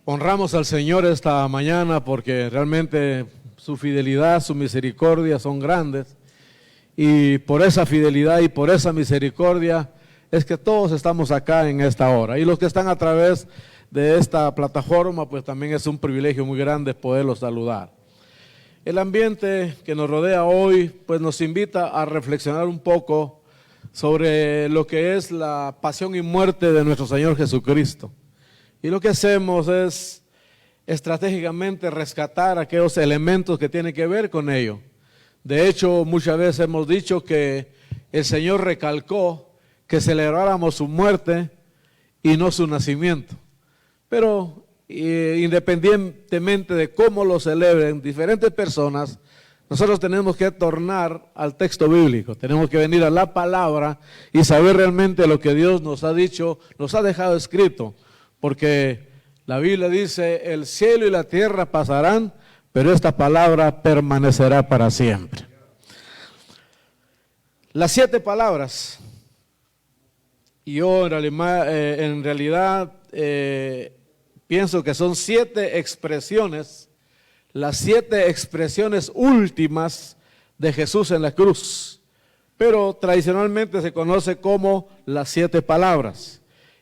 Honramos al Señor esta mañana porque realmente su fidelidad, su misericordia son grandes, y por esa fidelidad y por esa misericordia es que todos estamos acá en esta hora, y los que están a través de esta plataforma, pues también es un privilegio muy grande poderlos saludar. El ambiente que nos rodea hoy pues nos invita a reflexionar un poco sobre lo que es la pasión y muerte de nuestro Señor Jesucristo. Y lo que hacemos es estratégicamente rescatar aquellos elementos que tienen que ver con ello. De hecho, muchas veces hemos dicho que el Señor recalcó que celebráramos su muerte y no su nacimiento. Pero independientemente de cómo lo celebren diferentes personas, nosotros tenemos que tornar al texto bíblico, tenemos que venir a la palabra y saber realmente lo que Dios nos ha dicho, nos ha dejado escrito. Porque la Biblia dice, el cielo y la tierra pasarán, pero esta palabra permanecerá para siempre. Las 7 palabras, y yo en realidad pienso que son 7 expresiones, las 7 expresiones últimas de Jesús en la cruz, pero tradicionalmente se conoce como las 7 palabras.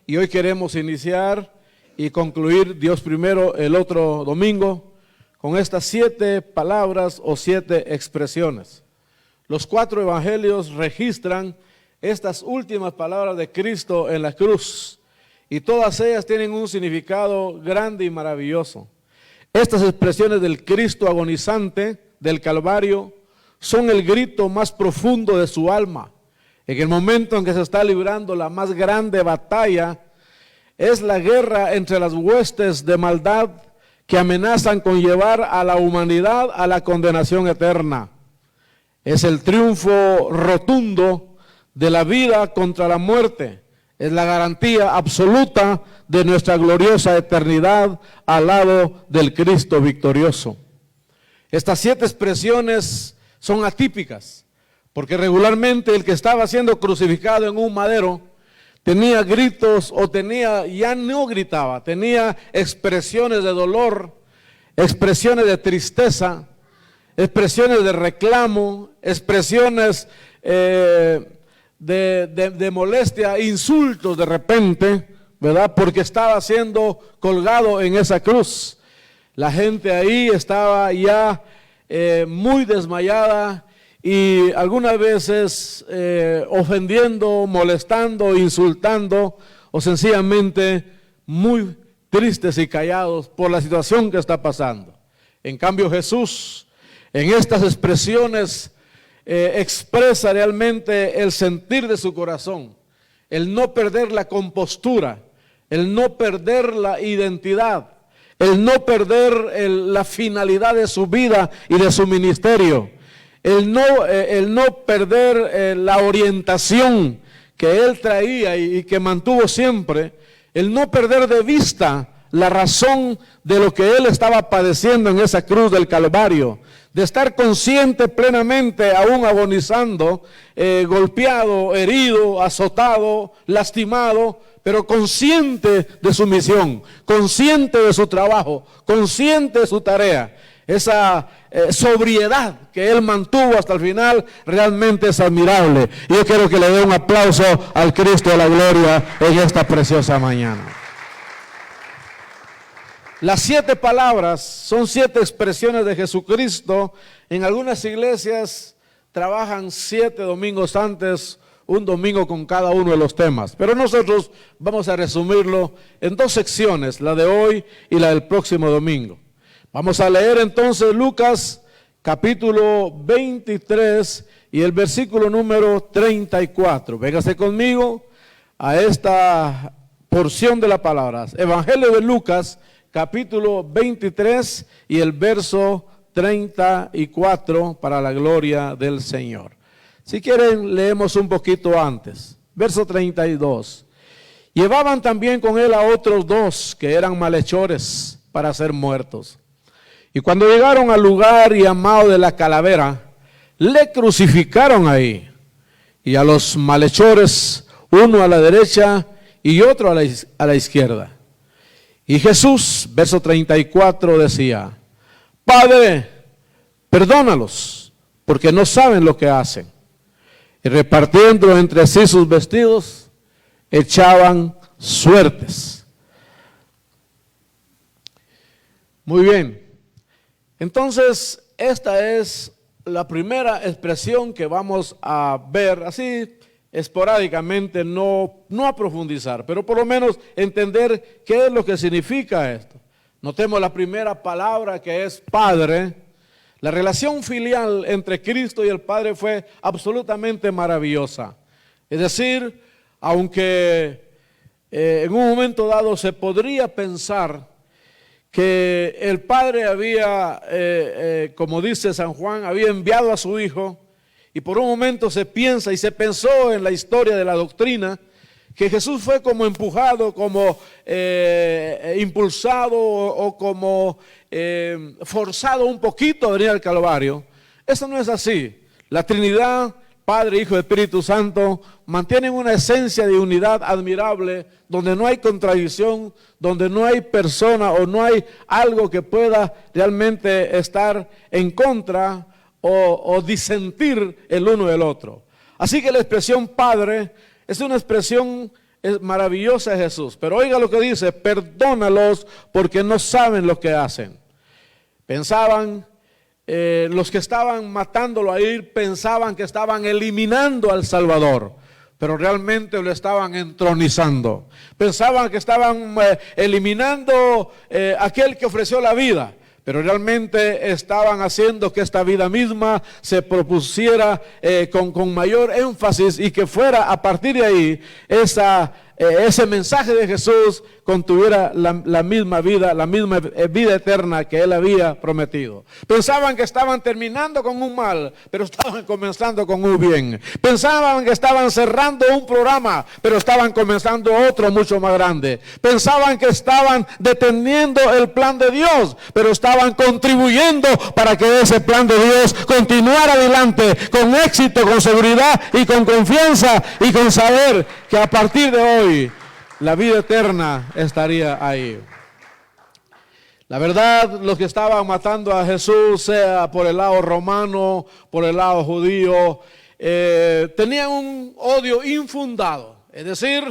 Y hoy queremos iniciar y concluir, Dios primero, el otro domingo, con estas 7 palabras o 7 expresiones. Los 4 evangelios registran estas últimas palabras de Cristo en la cruz, y todas ellas tienen un significado grande y maravilloso. Estas expresiones del Cristo agonizante del Calvario son el grito más profundo de su alma. En el momento en que se está librando la más grande batalla, es la guerra entre las huestes de maldad que amenazan con llevar a la humanidad a la condenación eterna. Es el triunfo rotundo de la vida contra la muerte. Es la garantía absoluta de nuestra gloriosa eternidad al lado del Cristo victorioso. Estas 7 expresiones son atípicas, porque regularmente el que estaba siendo crucificado en un madero tenía gritos ya no gritaba, tenía expresiones de dolor, expresiones de tristeza, expresiones de reclamo, expresiones de molestia, insultos de repente, ¿verdad? Porque estaba siendo colgado en esa cruz. La gente ahí estaba ya muy desmayada, y algunas veces ofendiendo, molestando, insultando, o sencillamente muy tristes y callados por la situación que está pasando. En cambio, Jesús en estas expresiones expresa realmente el sentir de su corazón, el no perder la compostura, el no perder la identidad, el no perder la finalidad de su vida y de su ministerio. El no perder la orientación que él traía y que mantuvo siempre, el no perder de vista la razón de lo que él estaba padeciendo en esa cruz del Calvario, de estar consciente plenamente, aún agonizando, golpeado, herido, azotado, lastimado, pero consciente de su misión, consciente de su trabajo, consciente de su tarea. Esa sobriedad que él mantuvo hasta el final realmente es admirable. Y yo quiero que le dé un aplauso al Cristo de la gloria en esta preciosa mañana. Las 7 palabras son 7 expresiones de Jesucristo. En algunas iglesias trabajan 7 domingos antes, un domingo con cada uno de los temas. Pero nosotros vamos a resumirlo en 2 secciones, la de hoy y la del próximo domingo. Vamos a leer entonces Lucas capítulo 23 y el versículo número 34. Véngase conmigo a esta porción de la palabra. Evangelio de Lucas capítulo 23 y el verso 34 para la gloria del Señor. Si quieren, leemos un poquito antes. Verso 32. Llevaban también con él a otros 2 que eran malhechores para ser muertos. Y cuando llegaron al lugar llamado de la Calavera, le crucificaron ahí. Y a los malhechores, uno a la derecha y otro a la izquierda. Y Jesús, verso 34, decía: Padre, perdónalos, porque no saben lo que hacen. Y repartiendo entre sí sus vestidos, echaban suertes. Muy bien. Entonces, esta es la primera expresión que vamos a ver así esporádicamente, no a profundizar, pero por lo menos entender qué es lo que significa esto. Notemos la primera palabra, que es Padre. La relación filial entre Cristo y el Padre fue absolutamente maravillosa. Es decir, aunque en un momento dado se podría pensar que el Padre había, como dice San Juan, había enviado a su Hijo, y por un momento se piensa y se pensó en la historia de la doctrina que Jesús fue como empujado, como impulsado o como forzado un poquito a venir al Calvario. Eso no es así. La Trinidad, Padre, Hijo y Espíritu Santo, mantienen una esencia de unidad admirable, donde no hay contradicción, donde no hay persona o no hay algo que pueda realmente estar en contra o disentir el uno del otro. Así que la expresión Padre es una expresión maravillosa de Jesús. Pero oiga lo que dice: perdónalos porque no saben lo que hacen. Pensaban, los que estaban matándolo ahí, pensaban que estaban eliminando al Salvador, pero realmente lo estaban entronizando. Pensaban que estaban eliminando aquel que ofreció la vida, pero realmente estaban haciendo que esta vida misma se propusiera con mayor énfasis, y que fuera a partir de ahí ese mensaje de Jesús contuviera la misma vida eterna que Él había prometido. Pensaban que estaban terminando con un mal, pero estaban comenzando con un bien. Pensaban que estaban cerrando un programa, pero estaban comenzando otro mucho más grande. Pensaban que estaban deteniendo el plan de Dios, pero estaban contribuyendo para que ese plan de Dios continuara adelante con éxito, con seguridad y con confianza, y con saber que a partir de hoy la vida eterna estaría ahí. La verdad, los que estaban matando a Jesús, sea por el lado romano, por el lado judío, tenían un odio infundado. Es decir,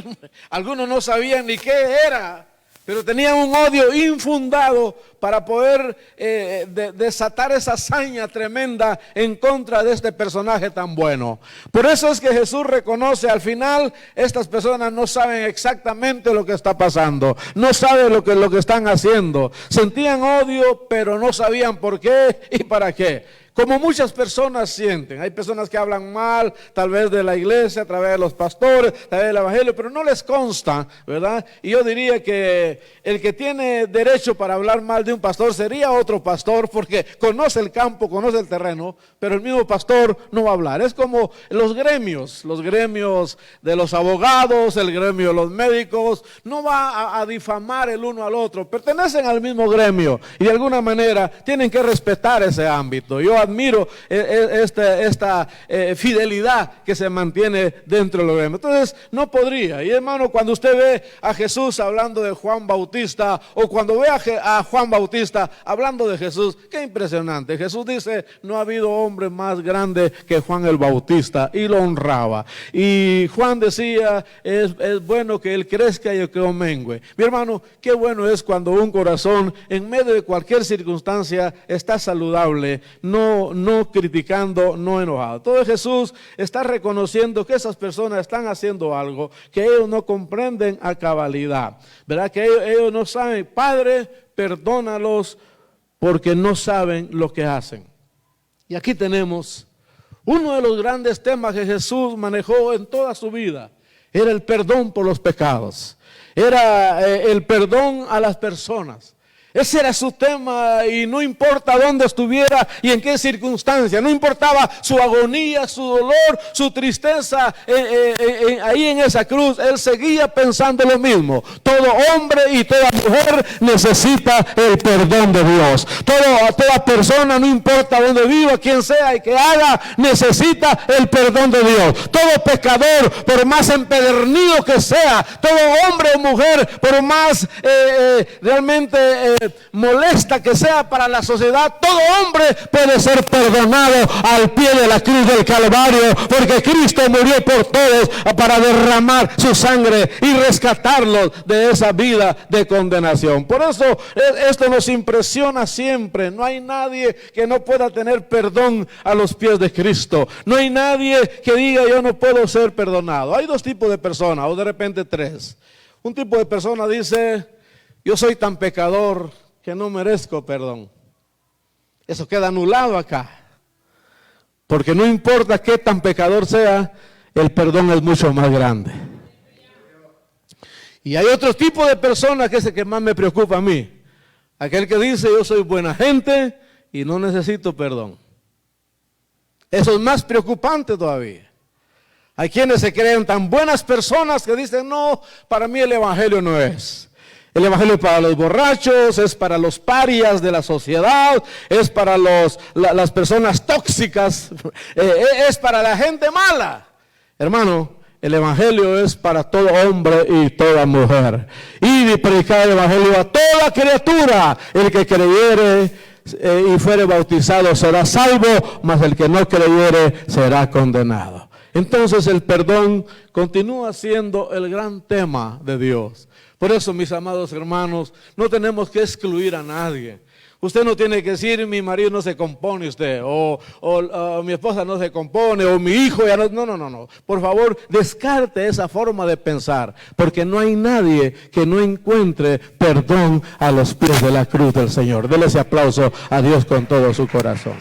algunos no sabían ni qué era, pero tenían un odio infundado para poder desatar esa hazaña tremenda en contra de este personaje tan bueno. Por eso es que Jesús reconoce al final: estas personas no saben exactamente lo que está pasando, no saben lo que están haciendo. Sentían odio, pero no sabían por qué y para qué. Como muchas personas sienten. Hay personas que hablan mal, tal vez de la iglesia, a través de los pastores, a través del evangelio, pero no les consta, ¿verdad? Y yo diría que el que tiene derecho para hablar mal de un pastor sería otro pastor, porque conoce el campo, conoce el terreno, pero el mismo pastor no va a hablar. Es como los gremios de los abogados, el gremio de los médicos, no va a difamar el uno al otro. Pertenecen al mismo gremio y de alguna manera tienen que respetar ese ámbito. Yo admiro esta fidelidad que se mantiene dentro de los gremios. Entonces no podría. Y hermano, cuando usted ve a Jesús hablando de Juan Bautista, o cuando ve a Juan Bautista hablando de Jesús, qué impresionante. Jesús dice: no ha habido hombre más grande que Juan el Bautista, y lo honraba. Y Juan decía: es bueno que él crezca y que yo mengüe. Mi hermano, qué bueno es cuando un corazón en medio de cualquier circunstancia está saludable, no criticando, no enojado. Todo Jesús está reconociendo que esas personas están haciendo algo que ellos no comprenden a cabalidad, ¿verdad? Que ellos no saben. Padre, perdónalos porque no saben lo que hacen. Y aquí tenemos uno de los grandes temas que Jesús manejó en toda su vida. Era el perdón por los pecados. Era el perdón a las personas. Ese era su tema, y no importa dónde estuviera y en qué circunstancia, no importaba su agonía, su dolor, su tristeza, ahí en esa cruz, él seguía pensando lo mismo. Todo hombre y toda mujer necesita el perdón de Dios. Toda persona, no importa dónde viva, quién sea y qué haga, necesita el perdón de Dios. Todo pecador, por más empedernido que sea, todo hombre o mujer, por más realmente molesta que sea para la sociedad, todo hombre puede ser perdonado al pie de la cruz del Calvario, porque Cristo murió por todos para derramar su sangre y rescatarlos de esa vida de condenación. Por eso esto nos impresiona siempre. No hay nadie que no pueda tener perdón a los pies de Cristo. No hay nadie que diga yo no puedo ser perdonado. Hay dos tipos de personas, o de repente tres. Un tipo de persona dice: yo soy tan pecador que no merezco perdón. Eso queda anulado acá. Porque no importa qué tan pecador sea, el perdón es mucho más grande. Y hay otro tipo de persona que es el que más me preocupa a mí. Aquel que dice: yo soy buena gente y no necesito perdón. Eso es más preocupante todavía. Hay quienes se creen tan buenas personas que dicen: no, para mí el evangelio no es. El evangelio es para los borrachos, es para los parias de la sociedad, es para las personas tóxicas, es para la gente mala. Hermano, el evangelio es para todo hombre y toda mujer. Y predicar el evangelio a toda criatura. El que creyere y fuere bautizado será salvo, mas el que no creyere será condenado. Entonces el perdón continúa siendo el gran tema de Dios. Por eso, mis amados hermanos, no tenemos que excluir a nadie. Usted no tiene que decir: mi marido no se compone usted, o mi esposa no se compone, o mi hijo ya no. No. Por favor, descarte esa forma de pensar, porque no hay nadie que no encuentre perdón a los pies de la cruz del Señor. Dele ese aplauso a Dios con todo su corazón.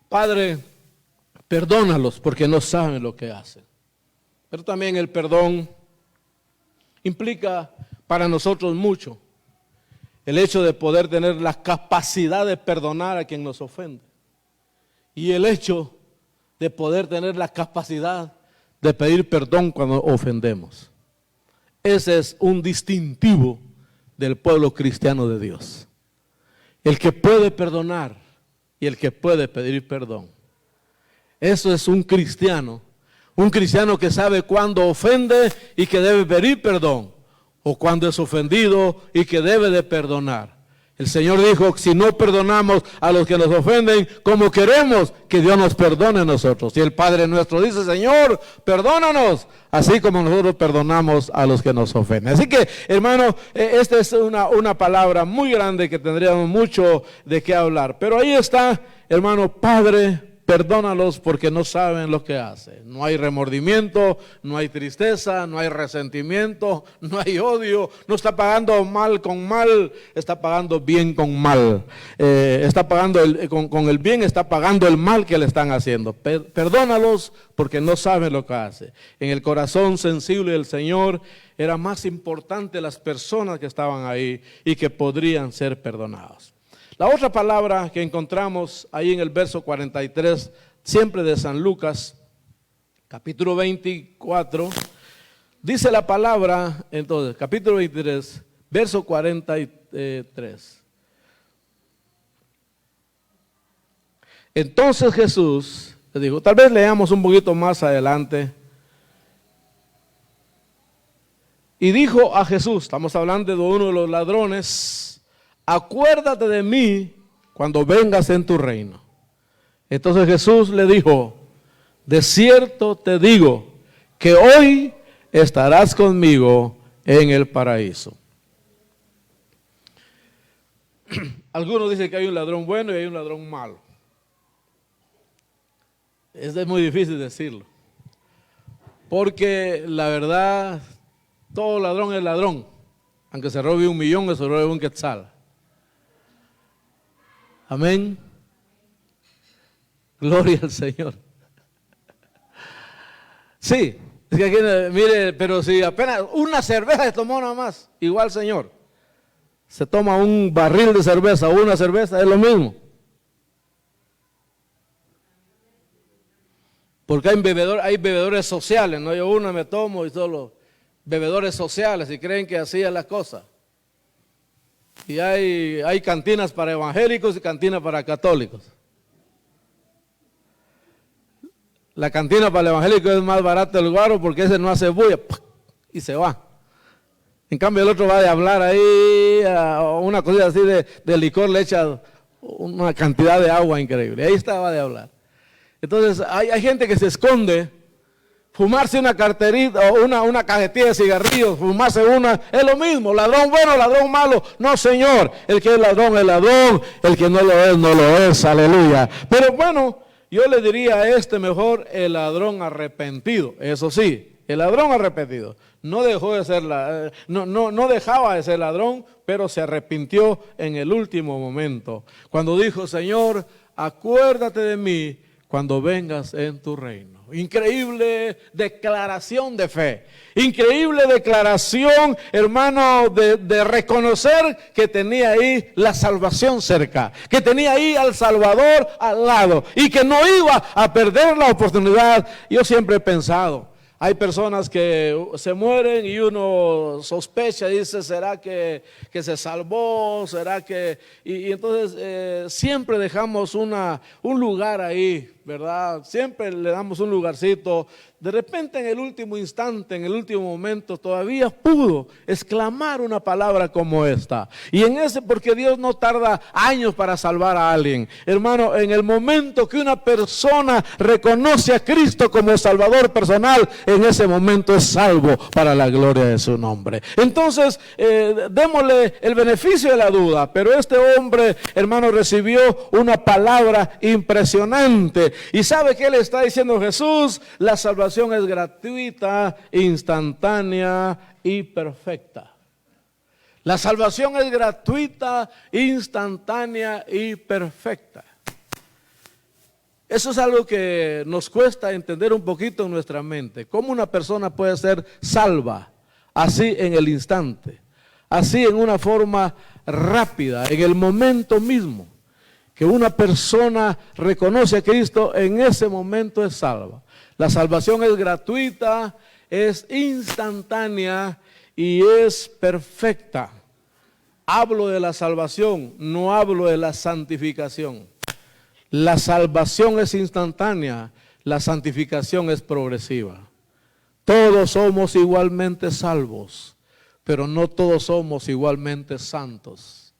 Padre, perdónalos porque no saben lo que hacen. Pero también el perdón implica para nosotros mucho. El hecho de poder tener la capacidad de perdonar a quien nos ofende. Y el hecho de poder tener la capacidad de pedir perdón cuando ofendemos. Ese es un distintivo del pueblo cristiano de Dios. El que puede perdonar y el que puede pedir perdón. Eso es un cristiano que sabe cuándo ofende y que debe pedir perdón, o cuándo es ofendido y que debe de perdonar. El Señor dijo: si no perdonamos a los que nos ofenden, ¿cómo queremos que Dios nos perdone a nosotros? Y el Padre nuestro dice: Señor, perdónanos, así como nosotros perdonamos a los que nos ofenden. Así que, hermano, esta es una palabra muy grande que tendríamos mucho de qué hablar. Pero ahí está, hermano: Padre, perdónalos porque no saben lo que hacen. No hay remordimiento, no hay tristeza, no hay resentimiento, no hay odio. No está pagando mal con mal, está pagando bien con mal. Está pagando con el bien, está pagando el mal que le están haciendo. Perdónalos porque no saben lo que hacen. En el corazón sensible del Señor era más importante las personas que estaban ahí y que podrían ser perdonados. La otra palabra que encontramos ahí en el verso 43, siempre de San Lucas, capítulo 24, dice la palabra, entonces, capítulo 23, verso 43. Entonces Jesús le dijo, tal vez leamos un poquito más adelante, y dijo a Jesús, estamos hablando de uno de los ladrones: acuérdate de mí cuando vengas en tu reino. Entonces Jesús le dijo: de cierto te digo que hoy estarás conmigo en el paraíso. Algunos dicen que hay un ladrón bueno y hay un ladrón malo. Es muy difícil decirlo, porque la verdad, todo ladrón es ladrón, aunque se robe 1 millón o se robe 1 quetzal. Amén. Gloria al Señor. Sí, es que aquí, mire, pero si apenas una cerveza se tomó nada más, igual Señor, se toma un barril de cerveza o una cerveza, es lo mismo. Porque hay bebedores sociales, no yo una me tomo y solo bebedores sociales y creen que así es la cosa. Y hay cantinas para evangélicos y cantinas para católicos. La cantina para el evangélico es más barata el guaro porque ese no hace bulla y se va. En cambio el otro va de hablar ahí, una cosita así de licor, le echa una cantidad de agua increíble. Ahí está, va de hablar. Entonces hay gente que se esconde, fumarse una carterita o una cajetilla de cigarrillos, fumarse una, es lo mismo, ladrón bueno, ladrón malo. No, Señor, el que es ladrón, el que no lo es, aleluya. Pero bueno, yo le diría a mejor el ladrón arrepentido. Eso sí, el ladrón arrepentido no dejó de ser no dejaba de ser ladrón, pero se arrepintió en el último momento. Cuando dijo, Señor, acuérdate de mí cuando vengas en tu reino. Increíble declaración de fe. Increíble declaración, hermano, de reconocer que tenía ahí la salvación cerca, que tenía ahí al Salvador al lado y que no iba a perder la oportunidad. Yo siempre he pensado, hay personas que se mueren y uno sospecha, dice, ¿será que se salvó? ¿Será que...? Y entonces siempre dejamos un lugar ahí, ¿verdad? Siempre le damos un lugarcito. De repente en el último instante, en el último momento, todavía pudo exclamar una palabra como esta. Y porque Dios no tarda años para salvar a alguien. Hermano, en el momento que una persona reconoce a Cristo como Salvador personal, en ese momento es salvo para la gloria de su nombre. Entonces, démosle el beneficio de la duda, pero este hombre, hermano, recibió una palabra impresionante. ¿Y sabe qué le está diciendo Jesús? La salvación es gratuita, instantánea y perfecta. La salvación es gratuita, instantánea y perfecta. Eso es algo que nos cuesta entender un poquito en nuestra mente. ¿Cómo una persona puede ser salva así en el instante? Así en una forma rápida, en el momento mismo. Que una persona reconoce a Cristo, en ese momento es salva. La salvación es gratuita, es instantánea y es perfecta. Hablo de la salvación, no hablo de la santificación. La salvación es instantánea, la santificación es progresiva. Todos somos igualmente salvos, pero no todos somos igualmente santos.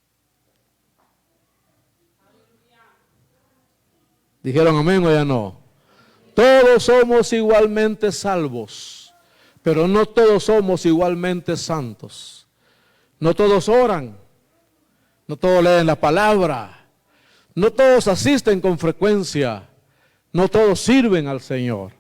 ¿Dijeron amén o ya no? Todos somos igualmente salvos, pero no todos somos igualmente santos. No todos oran, no todos leen la palabra, no todos asisten con frecuencia, no todos sirven al Señor.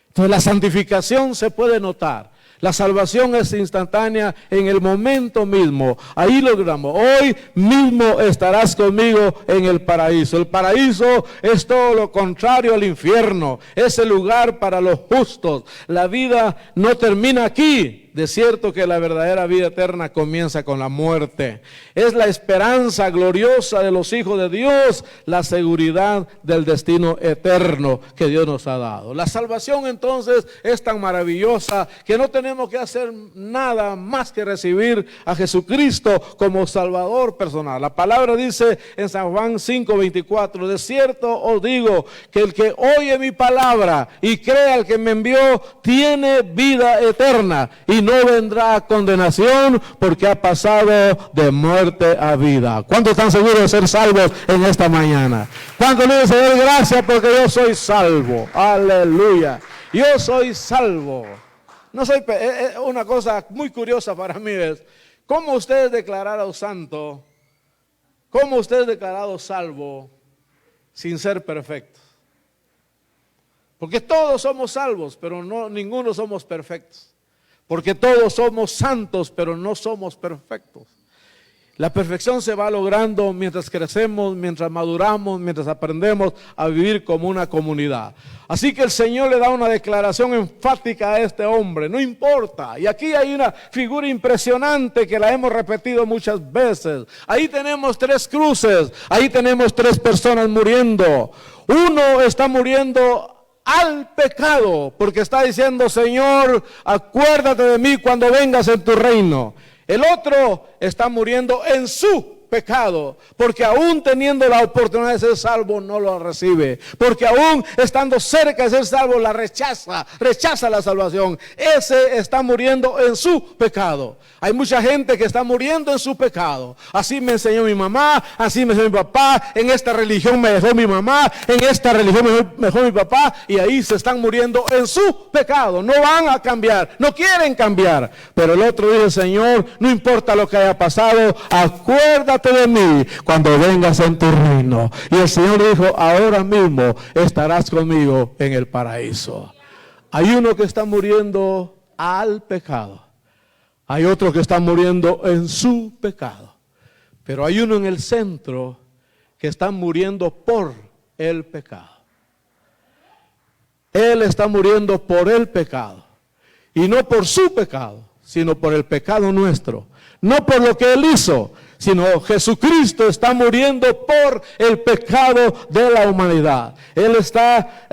Entonces la santificación se puede notar. La salvación es instantánea en el momento mismo. Ahí logramos. Hoy mismo estarás conmigo en el paraíso. El paraíso es todo lo contrario al infierno. Es el lugar para los justos. La vida no termina aquí. De cierto que la verdadera vida eterna comienza con la muerte. Es la esperanza gloriosa de los hijos de Dios, la seguridad del destino eterno que Dios nos ha dado. La salvación entonces es tan maravillosa que no tenemos que hacer nada más que recibir a Jesucristo como Salvador personal. La palabra dice en San Juan 5:24, de cierto os digo que el que oye mi palabra y cree al que me envió tiene vida eterna y no vendrá a condenación porque ha pasado de muerte a vida. ¿Cuántos están seguros de ser salvos en esta mañana? ¿Cuántos le dicen, Señor, gracias porque yo soy salvo? Aleluya. Yo soy salvo. No soy, una cosa muy curiosa para mí es, ¿cómo usted es declarado santo? ¿Cómo usted es declarado salvo sin ser perfecto? Porque todos somos salvos, pero no ninguno somos perfectos. Porque todos somos santos, pero no somos perfectos. La perfección se va logrando mientras crecemos, mientras maduramos, mientras aprendemos a vivir como una comunidad. Así que el Señor le da una declaración enfática a este hombre, no importa. Y aquí hay una figura impresionante que la hemos repetido muchas veces. Ahí tenemos 3 cruces, ahí tenemos 3 personas muriendo. Uno está muriendo al pecado, porque está diciendo: Señor, acuérdate de mí cuando vengas en tu reino. El otro está muriendo en su pecado, porque aún teniendo la oportunidad de ser salvo, no lo recibe, porque aún estando cerca de ser salvo, la rechaza la salvación. Ese está muriendo en su pecado. Hay mucha gente que está muriendo en su pecado. Así me enseñó mi mamá, así me enseñó mi papá, en esta religión me dejó mi mamá, en esta religión me dejó mi papá, y ahí se están muriendo en su pecado. No van a cambiar, no quieren cambiar. Pero el otro dice: Señor, no importa lo que haya pasado, acuérdate de mí cuando vengas en tu reino. Y el Señor dijo: ahora mismo estarás conmigo en el paraíso. Hay uno que está muriendo al pecado, hay otro que está muriendo en su pecado, pero hay uno en el centro que está muriendo por el pecado. Él está muriendo por el pecado, y no por su pecado, sino por el pecado nuestro. No por lo que Él hizo, sino Jesucristo está muriendo por el pecado de la humanidad. Él está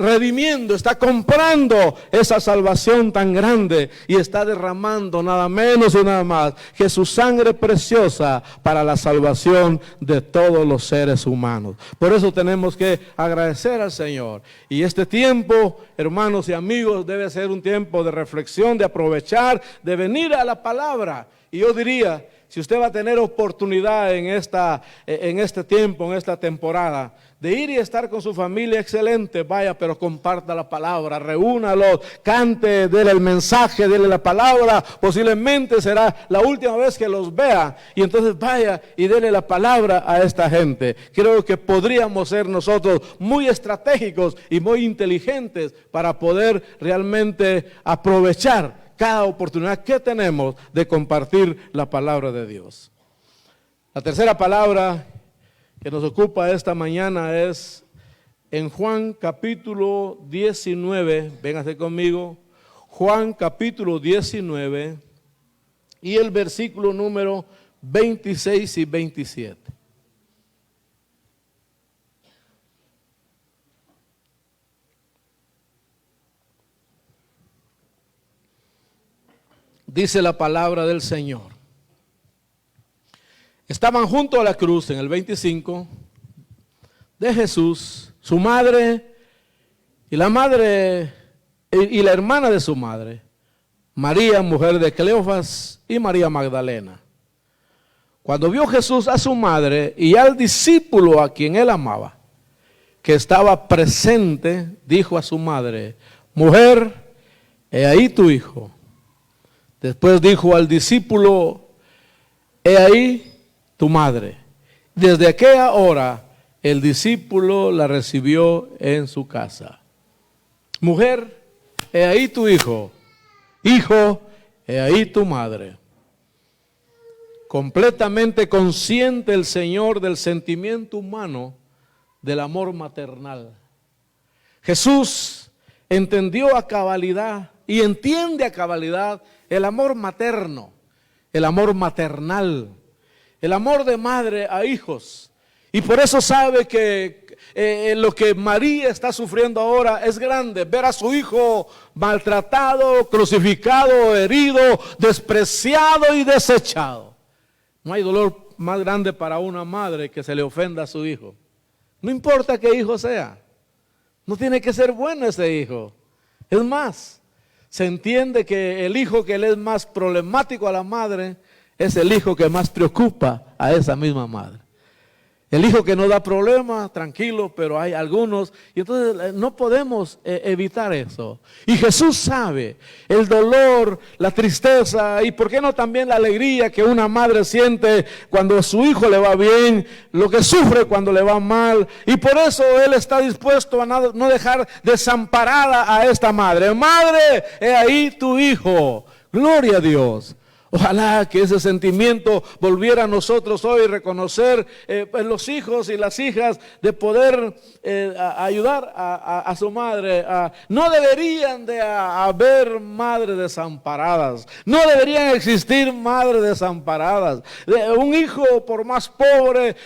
redimiendo, está comprando esa salvación tan grande, y está derramando nada menos y nada más que su sangre preciosa para la salvación de todos los seres humanos. Por eso tenemos que agradecer al Señor. Y este tiempo, hermanos y amigos, debe ser un tiempo de reflexión, de aprovechar, de venir a la palabra. Y yo diría, si usted va a tener oportunidad en este tiempo, en esta temporada, de ir y estar con su familia, excelente, vaya, pero comparta la palabra, reúnalos, cante, déle el mensaje, déle la palabra. Posiblemente será la última vez que los vea, y entonces vaya y déle la palabra a esta gente. Creo que podríamos ser nosotros muy estratégicos y muy inteligentes para poder realmente aprovechar cada oportunidad que tenemos de compartir la palabra de Dios. La tercera palabra que nos ocupa esta mañana es en Juan capítulo 19, véngase conmigo, Juan capítulo 19 y el versículo número 26 y 27. Dice la palabra del Señor: estaban junto a la cruz, en el 25, de Jesús, su madre y la hermana de su madre, María, mujer de Cleofas, y María Magdalena. Cuando vio Jesús a su madre y al discípulo a quien él amaba, que estaba presente, dijo a su madre: mujer, he ahí tu hijo. Después dijo al discípulo: he ahí tu madre. Desde aquella hora el discípulo la recibió en su casa. Mujer, he ahí tu hijo. Hijo, he ahí tu madre. Completamente consciente el Señor del sentimiento humano, del amor maternal. Jesús entendió a cabalidad y entiende a cabalidad el amor materno, el amor maternal, el amor de madre a hijos. Y por eso sabe que lo que María está sufriendo ahora es grande. Ver a su hijo maltratado, crucificado, herido, despreciado y desechado. No hay dolor más grande para una madre que se le ofenda a su hijo. No importa qué hijo sea. No tiene que ser bueno ese hijo. Es más, se entiende que el hijo que le es más problemático a la madre es el hijo que más preocupa a esa misma madre. El hijo que no da problema, tranquilo, pero hay algunos, y entonces no podemos evitar eso. Y Jesús sabe el dolor, la tristeza, y por qué no también la alegría que una madre siente cuando a su hijo le va bien, lo que sufre cuando le va mal, y por eso Él está dispuesto a no dejar desamparada a esta madre. Madre, he ahí tu hijo. Gloria a Dios. Ojalá que ese sentimiento volviera a nosotros hoy, reconocer pues los hijos y las hijas de poder ayudar a su madre. No deberían de haber madres desamparadas, no deberían existir madres desamparadas. Un hijo, por más pobre,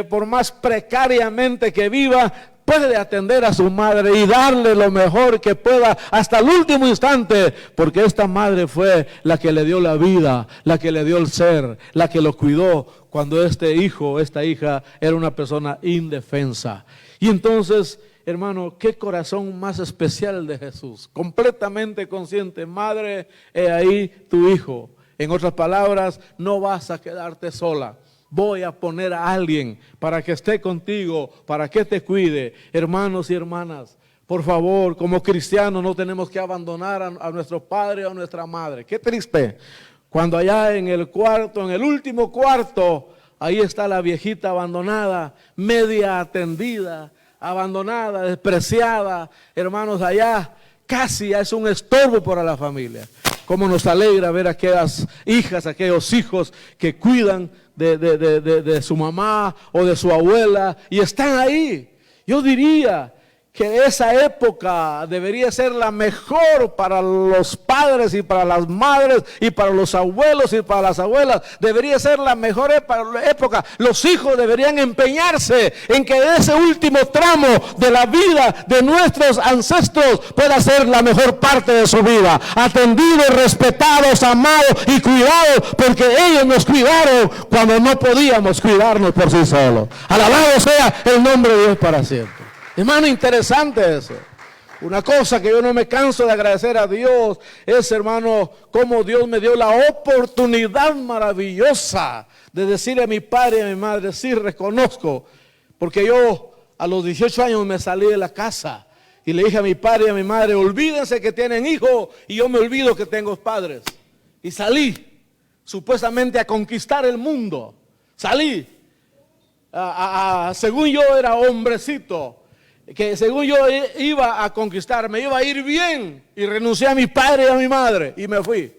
por más precariamente que viva, puede atender a su madre y darle lo mejor que pueda hasta el último instante, porque esta madre fue la que le dio la vida, la que le dio el ser, la que lo cuidó cuando este hijo, esta hija era una persona indefensa. Y entonces, hermano, qué corazón más especial de Jesús, completamente consciente. Madre, he ahí tu hijo. En otras palabras, no vas a quedarte sola. Voy a poner a alguien para que esté contigo, para que te cuide. Hermanos y hermanas, por favor, como cristianos no tenemos que abandonar a nuestro padre o a nuestra madre. Qué triste, cuando allá en el cuarto, en el último cuarto, ahí está la viejita abandonada, media atendida, abandonada, despreciada. Hermanos, allá casi es un estorbo para la familia. Cómo nos alegra ver a aquellas hijas, aquellos hijos que cuidan de su mamá o de su abuela y están ahí. Yo diría que esa época debería ser la mejor para los padres y para las madres y para los abuelos y para las abuelas. Debería ser la mejor época. Los hijos deberían empeñarse en que ese último tramo de la vida de nuestros ancestros pueda ser la mejor parte de su vida. Atendidos, respetados, amados y cuidados, porque ellos nos cuidaron cuando no podíamos cuidarnos por sí solos. Alabado sea el nombre de Dios para siempre. Hermano, interesante eso. Una cosa que yo no me canso de agradecer a Dios es, hermano, cómo Dios me dio la oportunidad maravillosa de decirle a mi padre y a mi madre, sí, reconozco, porque yo a los 18 años me salí de la casa y le dije a mi padre y a mi madre, olvídense que tienen hijos y yo me olvido que tengo padres. Y salí supuestamente a conquistar el mundo. Salí, según yo era hombrecito, que según yo iba a conquistar, me iba a ir bien, y renuncié a mi padre y a mi madre y me fui.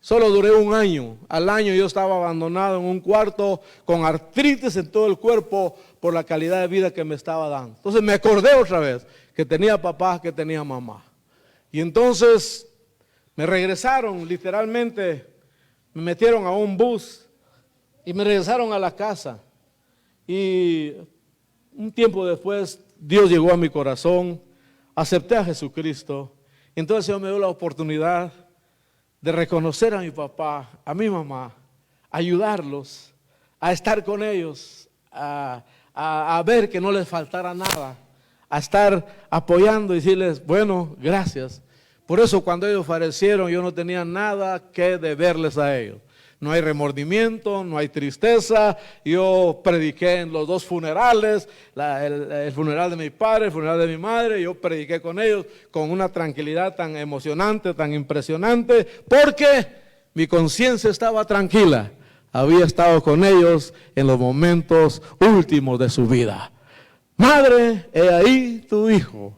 Solo duré un año. Al año yo estaba abandonado en un cuarto con artritis en todo el cuerpo por la calidad de vida que me estaba dando. Entonces me acordé otra vez que tenía papá, que tenía mamá. Y entonces me regresaron, literalmente me metieron a un bus y me regresaron a la casa. Y un tiempo después Dios llegó a mi corazón, acepté a Jesucristo. Entonces el Señor me dio la oportunidad de reconocer a mi papá, a mi mamá, ayudarlos, a estar con ellos, a ver que no les faltara nada, a estar apoyando y decirles, bueno, gracias. Por eso cuando ellos fallecieron yo no tenía nada que deberles a ellos. No hay remordimiento, no hay tristeza. Yo prediqué en los dos funerales, el funeral de mi padre, el funeral de mi madre. Yo prediqué con ellos con una tranquilidad tan emocionante, tan impresionante, porque mi conciencia estaba tranquila. Había estado con ellos en los momentos últimos de su vida. Madre, he ahí tu hijo.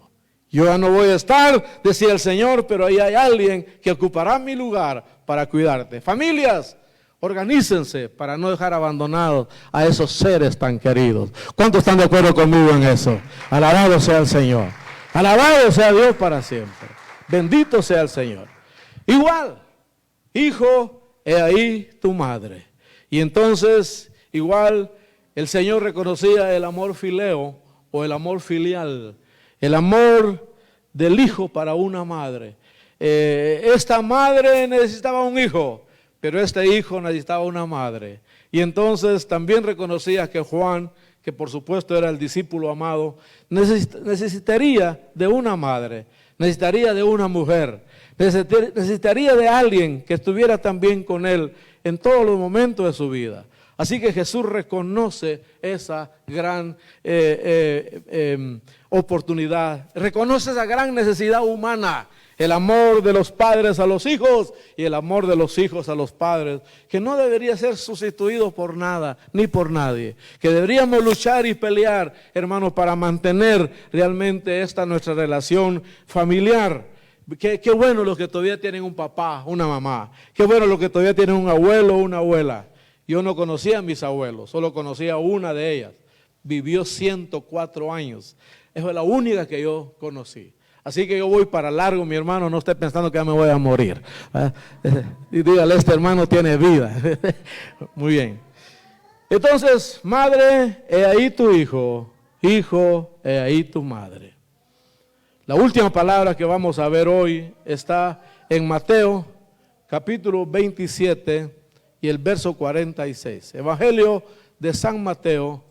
Yo ya no voy a estar, decía el Señor, pero ahí hay alguien que ocupará mi lugar para cuidarte. Familias, organícense para no dejar abandonados a esos seres tan queridos. ¿Cuántos están de acuerdo conmigo en eso? Alabado sea el Señor. Alabado sea Dios para siempre. Bendito sea el Señor. Igual, hijo, he ahí tu madre. Y entonces, igual, el Señor reconocía el amor fileo o el amor filial. El amor del hijo para una madre. Esta madre necesitaba un hijo, pero este hijo necesitaba una madre. Y entonces también reconocía que Juan, que por supuesto era el discípulo amado, necesitaría de una madre, necesitaría de una mujer, necesitaría de alguien que estuviera también con él en todos los momentos de su vida. Así que Jesús reconoce esa gran oportunidad, reconoce esa gran necesidad humana, el amor de los padres a los hijos y el amor de los hijos a los padres, que no debería ser sustituido por nada ni por nadie, que deberíamos luchar y pelear, hermanos, para mantener realmente esta nuestra relación familiar. Qué bueno los que todavía tienen un papá, una mamá. Qué bueno los que todavía tienen un abuelo o una abuela. Yo no conocía a mis abuelos, solo conocía a una de ellas. Vivió 104 años. Esa es la única que yo conocí. Así que yo voy para largo, mi hermano, no esté pensando que ya me voy a morir. Y dígale, este hermano tiene vida. Muy bien. Entonces, madre, he ahí tu hijo. Hijo, he ahí tu madre. La última palabra que vamos a ver hoy está en Mateo, capítulo 27 y el verso 46. Evangelio de San Mateo,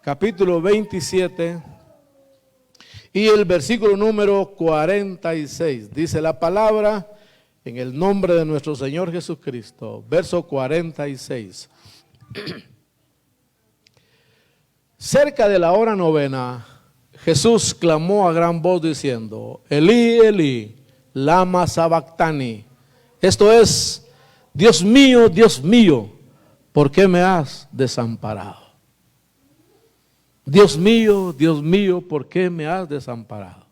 capítulo 27 y el versículo número 46. Dice la palabra en el nombre de nuestro Señor Jesucristo, verso 46. Cerca de la hora novena, Jesús clamó a gran voz diciendo, Elí, Elí, lama sabactani. Esto es, Dios mío, ¿por qué me has desamparado? Dios mío, ¿por qué me has desamparado?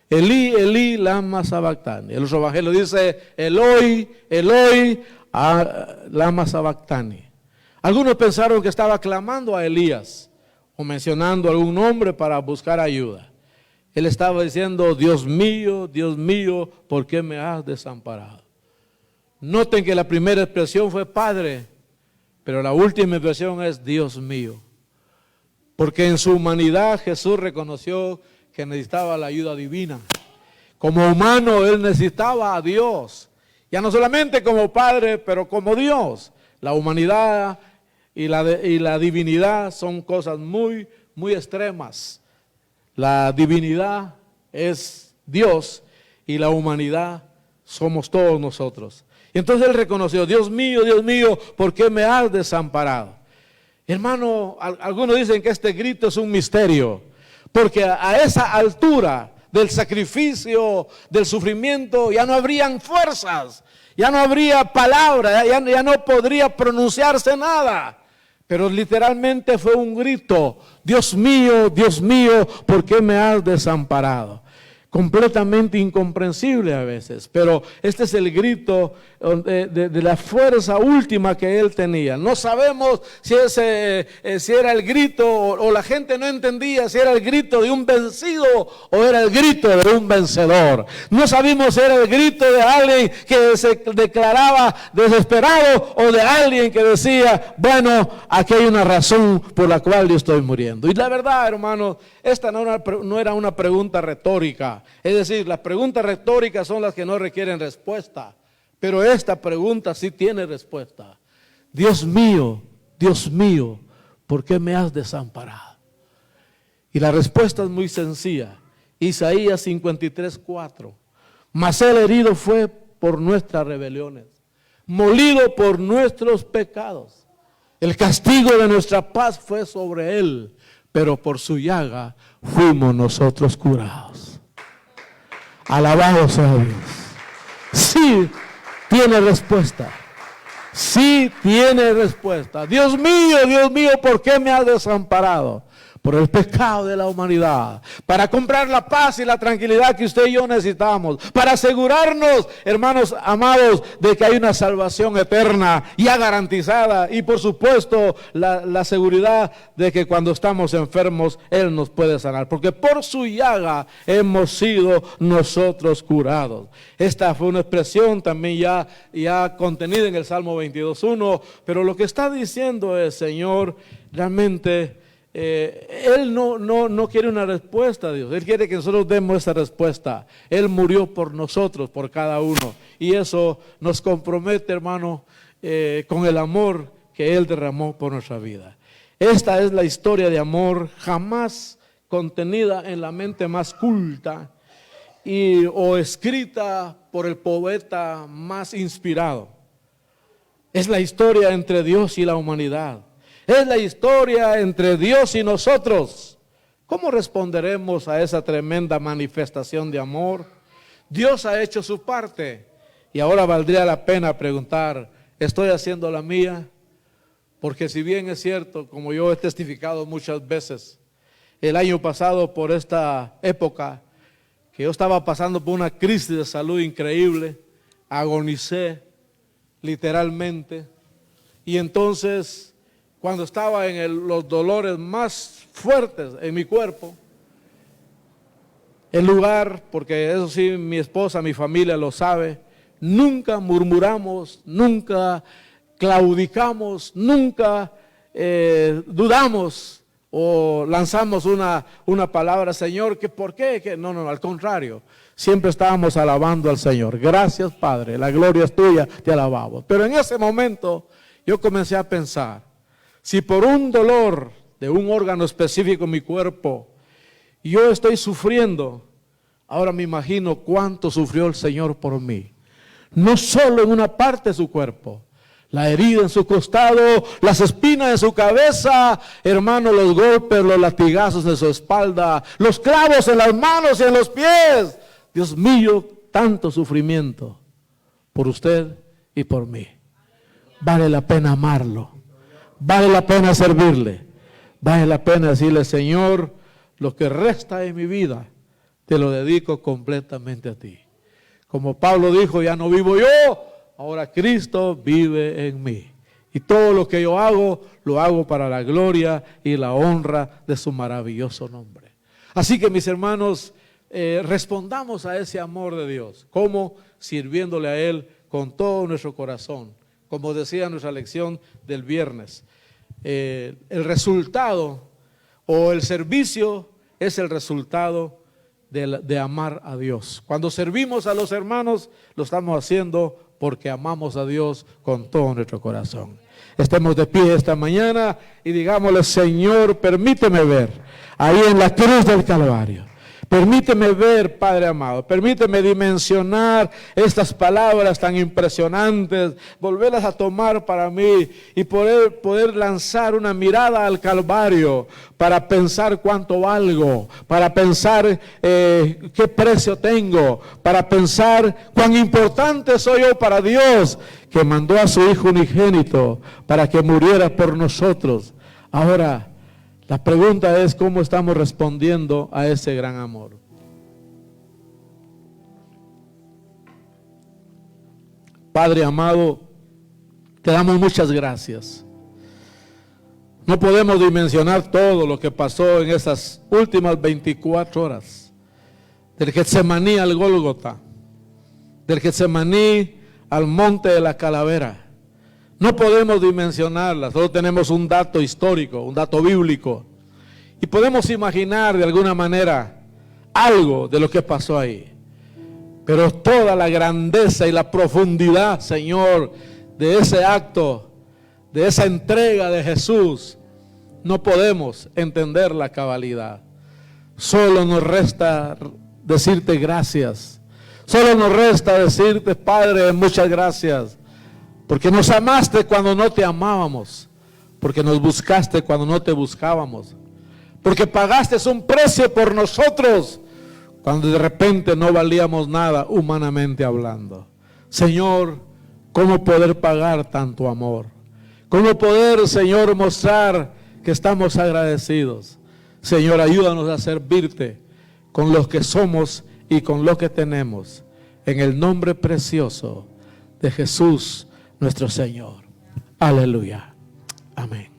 Elí, Elí, lama sabactani. El otro evangelio dice, Eloi, Eloi, lama sabactani. Algunos pensaron que estaba clamando a Elías o mencionando algún nombre para buscar ayuda. Él estaba diciendo, Dios mío, ¿por qué me has desamparado? Noten que la primera expresión fue Padre, pero la última expresión es Dios mío. Porque en su humanidad Jesús reconoció que necesitaba la ayuda divina. Como humano Él necesitaba a Dios. Ya no solamente como Padre, pero como Dios. La humanidad y la divinidad son cosas muy, muy extremas. La divinidad es Dios y la humanidad somos todos nosotros. Y entonces Él reconoció, Dios mío, ¿por qué me has desamparado? Hermano, algunos dicen que este grito es un misterio, porque a esa altura del sacrificio, del sufrimiento, ya no habrían fuerzas, ya no habría palabra, ya no podría pronunciarse nada. Pero literalmente fue un grito, Dios mío, ¿por qué me has desamparado? Completamente incomprensible a veces, pero este es el grito de la fuerza última que él tenía. No sabemos si era el grito o la gente no entendía si era el grito de un vencido o era el grito de un vencedor. No sabemos si era el grito de alguien que se declaraba desesperado o de alguien que decía, bueno, aquí hay una razón por la cual yo estoy muriendo. Y la verdad, hermanos, esta no era una pregunta retórica. Es decir, las preguntas retóricas son las que no requieren respuesta. Pero esta pregunta sí tiene respuesta. Dios mío, ¿por qué me has desamparado? Y la respuesta es muy sencilla. Isaías 53:4. Mas el herido fue por nuestras rebeliones, molido por nuestros pecados. El castigo de nuestra paz fue sobre él, pero por su llaga fuimos nosotros curados. Alabado sea Dios. Sí tiene respuesta. Sí tiene respuesta. Dios mío, ¿por qué me has desamparado? Por el pecado de la humanidad, para comprar la paz y la tranquilidad que usted y yo necesitamos, para asegurarnos, hermanos amados, de que hay una salvación eterna ya garantizada y por supuesto la seguridad de que cuando estamos enfermos Él nos puede sanar, porque por su llaga hemos sido nosotros curados. Esta fue una expresión también ya contenida en el Salmo 22:1, pero lo que está diciendo es, Señor, realmente Él no quiere una respuesta a Dios. Él quiere que nosotros demos esa respuesta. Él murió por nosotros, por cada uno. Y eso nos compromete, hermano, con el amor que Él derramó por nuestra vida. Esta es la historia de amor jamás contenida en la mente más culta o escrita por el poeta más inspirado. Es la historia entre Dios y la humanidad. Es la historia entre Dios y nosotros. ¿Cómo responderemos a esa tremenda manifestación de amor? Dios ha hecho su parte y ahora valdría la pena preguntar, ¿estoy haciendo la mía? Porque si bien es cierto, como yo he testificado muchas veces, el año pasado por esta época que yo estaba pasando por una crisis de salud increíble, agonicé literalmente, y entonces cuando estaba en los dolores más fuertes en mi cuerpo, el lugar, porque eso sí mi esposa, mi familia lo sabe, nunca murmuramos, nunca claudicamos, nunca dudamos o lanzamos una palabra, Señor, que ¿por qué? Que no, al contrario, siempre estábamos alabando al Señor. Gracias, Padre, la gloria es tuya, te alabamos. Pero en ese momento yo comencé a pensar, si por un dolor de un órgano específico en mi cuerpo yo estoy sufriendo, ahora me imagino cuánto sufrió el Señor por mí. No solo en una parte de su cuerpo, la herida en su costado, las espinas en su cabeza, hermano, los golpes, los latigazos en su espalda, los clavos en las manos y en los pies. Dios mío, tanto sufrimiento por usted y por mí. Vale la pena amarlo, vale la pena servirle, vale la pena decirle, Señor, lo que resta de mi vida, te lo dedico completamente a ti. Como Pablo dijo, ya no vivo yo, ahora Cristo vive en mí. Y todo lo que yo hago, lo hago para la gloria y la honra de su maravilloso nombre. Así que mis hermanos, respondamos a ese amor de Dios. ¿Cómo? Sirviéndole a Él con todo nuestro corazón. Como decía nuestra lección del viernes. El resultado o el servicio es el resultado de amar a Dios. Cuando servimos a los hermanos, lo estamos haciendo porque amamos a Dios con todo nuestro corazón. Estemos de pie esta mañana y digámosle, Señor, permíteme ver ahí en la cruz del Calvario. Permíteme ver, Padre amado, permíteme dimensionar estas palabras tan impresionantes, volverlas a tomar para mí y poder lanzar una mirada al Calvario para pensar cuánto valgo, para pensar qué precio tengo, para pensar cuán importante soy yo para Dios, que mandó a su Hijo unigénito para que muriera por nosotros. Ahora, la pregunta es cómo estamos respondiendo a ese gran amor. Padre amado, te damos muchas gracias. No podemos dimensionar todo lo que pasó en esas últimas 24 horas. Del Getsemaní al Gólgota, del Getsemaní al Monte de la Calavera. No podemos dimensionarlas, solo tenemos un dato histórico, un dato bíblico. Y podemos imaginar de alguna manera algo de lo que pasó ahí. Pero toda la grandeza y la profundidad, Señor, de ese acto, de esa entrega de Jesús, no podemos entender la cabalidad. Solo nos resta decirte gracias. Solo nos resta decirte, Padre, muchas gracias. Porque nos amaste cuando no te amábamos. Porque nos buscaste cuando no te buscábamos. Porque pagaste un precio por nosotros cuando de repente no valíamos nada humanamente hablando. Señor, ¿cómo poder pagar tanto amor? ¿Cómo poder, Señor, mostrar que estamos agradecidos? Señor, ayúdanos a servirte con los que somos y con lo que tenemos. En el nombre precioso de Jesús nuestro Señor. Aleluya. Amén.